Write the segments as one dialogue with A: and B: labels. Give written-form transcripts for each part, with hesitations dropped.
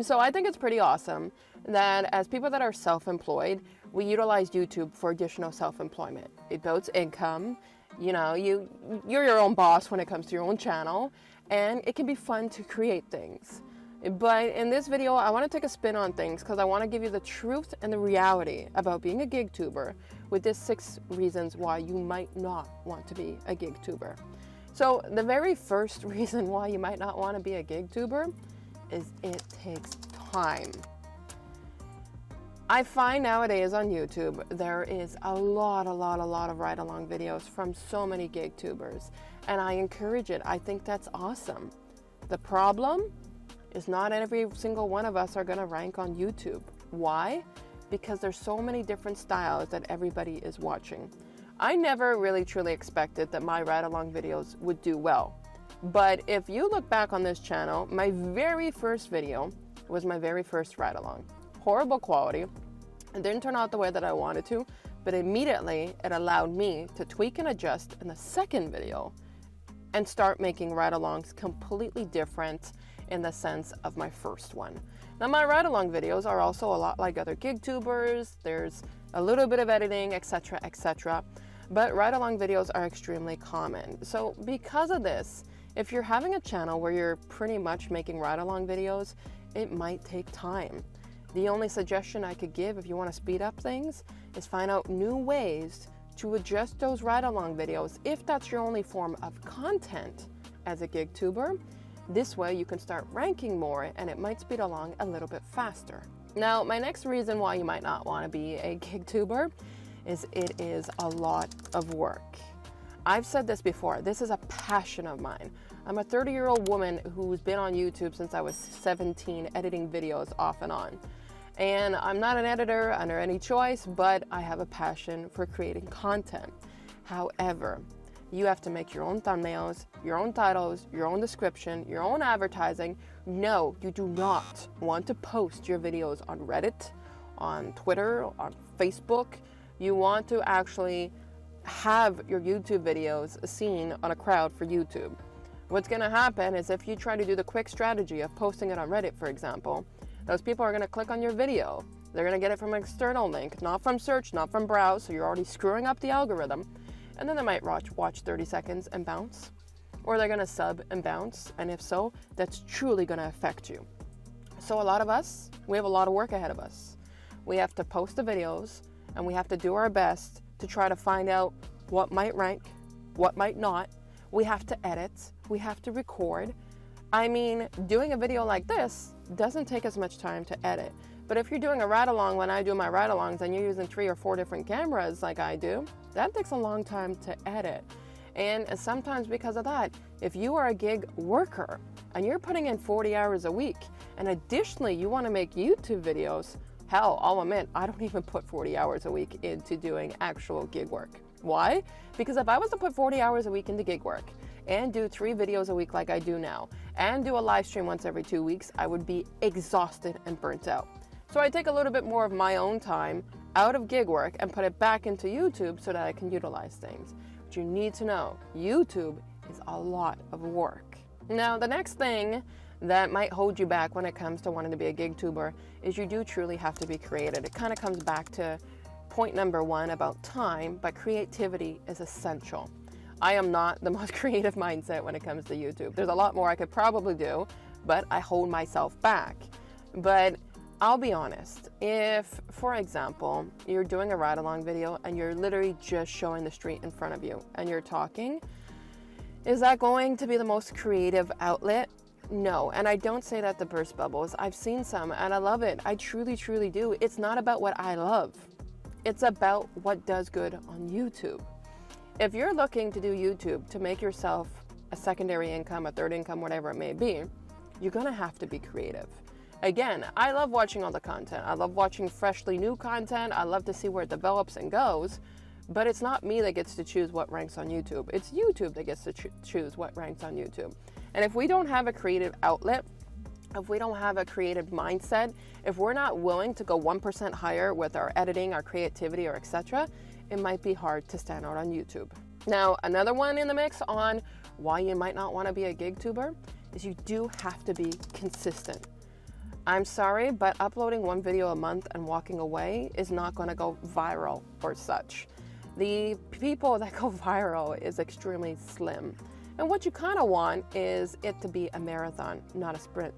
A: So I think it's pretty awesome that as people that are self-employed, we utilize YouTube for additional self-employment. It builds income. You know, you're your own boss when it comes to your own channel, and it can be fun to create things. But in this video, I want to take a spin on things because I want to give you the truth and the reality about being a GigTuber with these 6 reasons why you might not want to be a GigTuber. So the very first reason why you might not want to be a GigTuber is it takes time. I find nowadays on YouTube there is a lot of ride-along videos from so many GigTubers, and I encourage it. I think that's awesome. The problem is not every single one of us are going to rank on YouTube. Why? Because there's so many different styles that everybody is watching. I never really truly expected that my ride-along videos would do well. But if you look back on this channel, my very first video was my very first ride-along. Horrible quality. It didn't turn out the way that I wanted to, but immediately it allowed me to tweak and adjust in the second video and start making ride-alongs completely different in the sense of my first one. Now, my ride-along videos are also a lot like other GigTubers. There's a little bit of editing, etc., etc. But ride-along videos are extremely common. So because of this, if you're having a channel where you're pretty much making ride-along videos, it might take time. The only suggestion I could give if you want to speed up things is find out new ways to adjust those ride-along videos if that's your only form of content as a GigTuber. This way you can start ranking more and it might speed along a little bit faster. Now, my next reason why you might not want to be a GigTuber is it is a lot of work. I've said this before, this is a passion of mine. I'm a 30-year-old woman who's been on YouTube since I was 17, editing videos off and on. And I'm not an editor under any choice, but I have a passion for creating content. However, you have to make your own thumbnails, your own titles, your own description, your own advertising. No, you do not want to post your videos on Reddit, on Twitter, on Facebook. You want to actually have your YouTube videos seen on a crowd for YouTube. What's going to happen is if you try to do the quick strategy of posting it on Reddit, for example, those people are going to click on your video. They're going to get it from an external link, not from search, not from browse, so you're already screwing up the algorithm. And then they might watch 30 seconds and bounce. Or they're going to sub and bounce, and if so, that's truly going to affect you. So a lot of us, we have a lot of work ahead of us. We have to post the videos, and we have to do our best to try to find out what might rank, what might not. We have to edit, we have to record. I mean, doing a video like this doesn't take as much time to edit. But if you're doing a ride-along when I do my ride-alongs and you're using 3 or 4 different cameras like I do, that takes a long time to edit. And sometimes because of that, if you are a gig worker and you're putting in 40 hours a week, and additionally you want to make YouTube videos, hell, I'll admit, I don't even put 40 hours a week into doing actual gig work. Why? Because if I was to put 40 hours a week into gig work and do 3 videos a week like I do now, and do a live stream once every 2 weeks, I would be exhausted and burnt out. So I take a little bit more of my own time out of gig work and put it back into YouTube so that I can utilize things. But you need to know, YouTube is a lot of work. Now, the next thing that might hold you back when it comes to wanting to be a GigTuber is you do truly have to be creative. It kind of comes back to point number 1 about time, but creativity is essential. I am not the most creative mindset when it comes to YouTube. There's a lot more I could probably do, but I hold myself back. But I'll be honest, if, for example, you're doing a ride-along video and you're literally just showing the street in front of you and you're talking, is that going to be the most creative outlet? No, and I don't say that to burst bubbles. I've seen some and I love it. I truly, truly do. It's not about what I love. It's about what does good on YouTube. If you're looking to do YouTube to make yourself a secondary income, a third income, whatever it may be, you're gonna have to be creative. Again, I love watching all the content. I love watching freshly new content. I love to see where it develops and goes, but it's not me that gets to choose what ranks on YouTube. It's YouTube that gets to choose what ranks on YouTube. And if we don't have a creative outlet, if we don't have a creative mindset, if we're not willing to go 1% higher with our editing, our creativity, or etc., it might be hard to stand out on YouTube. Now, another one in the mix on why you might not want to be a GigTuber is you do have to be consistent. I'm sorry, but uploading one video a month and walking away is not going to go viral or such. The people that go viral is extremely slim. And what you kind of want is it to be a marathon, not a sprint.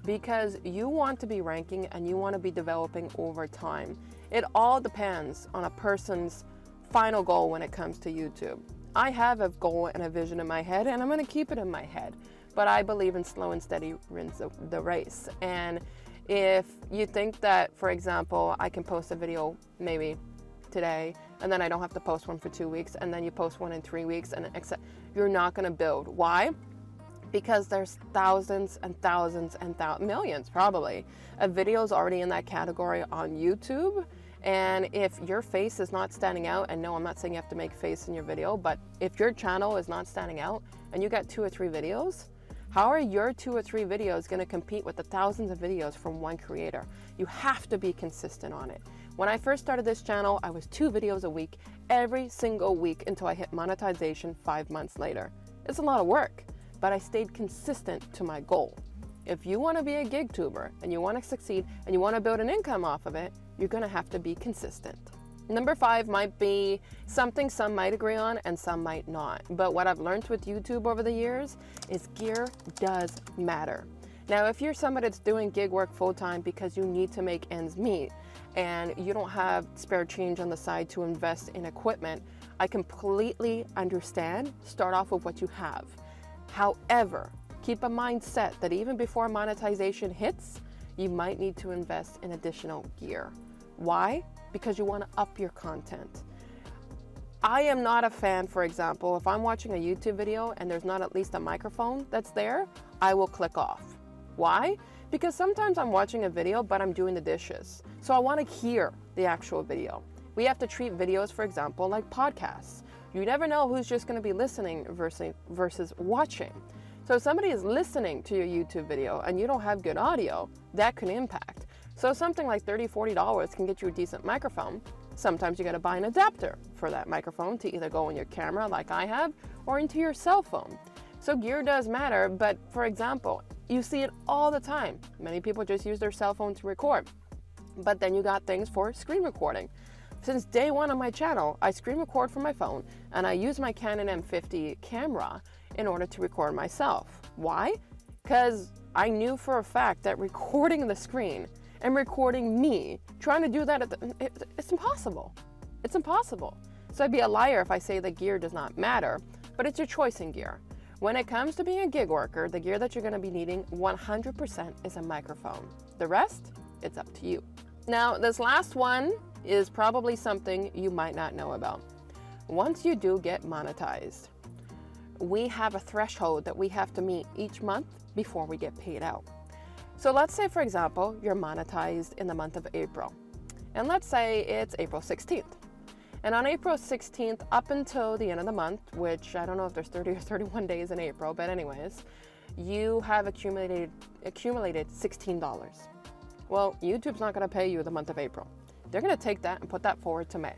A: Because you want to be ranking and you want to be developing over time. It all depends on a person's final goal when it comes to YouTube. I have a goal and a vision in my head, and I'm going to keep it in my head. But I believe in slow and steady wins the race. And if you think that, for example, I can post a video maybe today, and then I don't have to post one for 2 weeks, and then you post one in 3 weeks, and you're not going to build. Why? Because there's thousands and thousands and millions probably of videos already in that category on YouTube. And if your face is not standing out, and no, I'm not saying you have to make face in your video, but if your channel is not standing out and you got 2 or 3 videos, how are your 2 or 3 videos going to compete with the thousands of videos from one creator? You have to be consistent on it. When I first started this channel, I was 2 videos a week, every single week until I hit monetization 5 months later. It's a lot of work, but I stayed consistent to my goal. If you want to be a GigTuber and you want to succeed and you want to build an income off of it, you're going to have to be consistent. Number 5 might be something some might agree on and some might not. But what I've learned with YouTube over the years is gear does matter. Now, if you're somebody that's doing gig work full-time because you need to make ends meet and you don't have spare change on the side to invest in equipment, I completely understand. Start off with what you have. However, keep a mindset that even before monetization hits, you might need to invest in additional gear. Why? Because you want to up your content. I am not a fan, for example, if I'm watching a YouTube video and there's not at least a microphone that's there, I will click off. Why? Because sometimes I'm watching a video, but I'm doing the dishes. So I want to hear the actual video. We have to treat videos, for example, like podcasts. You never know who's just going to be listening versus watching. So if somebody is listening to your YouTube video and you don't have good audio, that can impact. So something like $30, $40 can get you a decent microphone. Sometimes you got to buy an adapter for that microphone to either go in your camera like I have or into your cell phone. So gear does matter, but for example, you see it all the time. Many people just use their cell phone to record. But then you got things for screen recording. Since day one on my channel, I screen record from my phone and I use my Canon M50 camera in order to record myself. Why? Because I knew for a fact that recording the screen and recording me, trying to do that, it's impossible. It's impossible. So I'd be a liar if I say that gear does not matter, but it's your choice in gear. When it comes to being a gig worker, the gear that you're going to be needing 100% is a microphone. The rest, it's up to you. Now, this last one is probably something you might not know about. Once you do get monetized, we have a threshold that we have to meet each month before we get paid out. So let's say, for example, you're monetized in the month of April. And let's say it's April 16th. And on April 16th, up until the end of the month, which I don't know if there's 30 or 31 days in April, but anyways, you have accumulated $16. Well, YouTube's not going to pay you the month of April. They're going to take that and put that forward to May.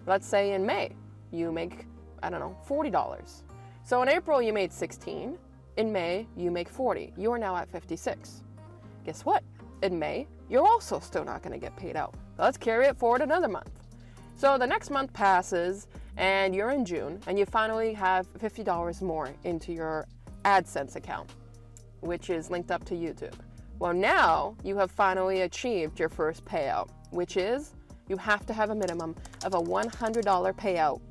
A: Let's say in May, you make, $40. So in April, you made 16. In May, you make 40. You are now at 56. Guess what? In May, you're also still not going to get paid out. Let's carry it forward another month. So the next month passes and you're in June and you finally have $50 more into your AdSense account, which is linked up to YouTube. Well, now you have finally achieved your first payout, which is you have to have a minimum of a $100 payout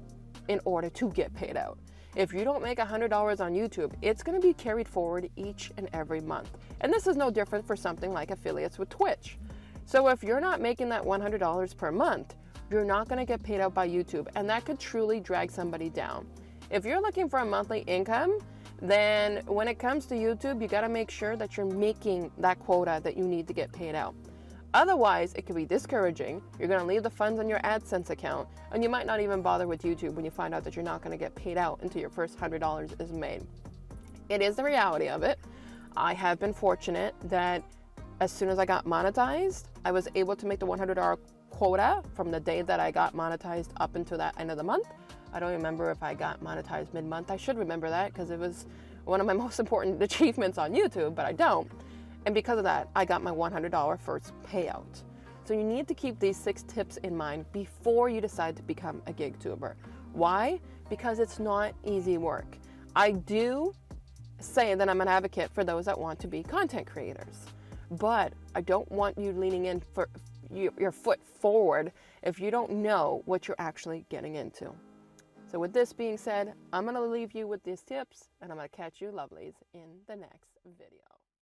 A: in order to get paid out. If you don't make $100 on YouTube, it's going to be carried forward each and every month. And this is no different for something like affiliates with Twitch. So if you're not making that $100 per month, you're not going to get paid out by YouTube, and that could truly drag somebody down. If you're looking for a monthly income, then when it comes to YouTube, you got to make sure that you're making that quota that you need to get paid out. Otherwise, it could be discouraging. You're going to leave the funds on your AdSense account, and you might not even bother with YouTube when you find out that you're not going to get paid out until your first $100 is made. It is the reality of it. I have been fortunate that as soon as I got monetized, I was able to make the $100 quota from the day that I got monetized up until that end of the month. I don't remember if I got monetized mid-month. I should remember that because it was one of my most important achievements on YouTube, but I don't. And because of that, I got my $100 first payout. So you need to keep these 6 tips in mind before you decide to become a GigTuber. Why? Because it's not easy work. I do say that I'm an advocate for those that want to be content creators, but I don't want you leaning in for your foot forward if you don't know what you're actually getting into. So with this being said, I'm going to leave you with these tips, and I'm going to catch you lovelies in the next video.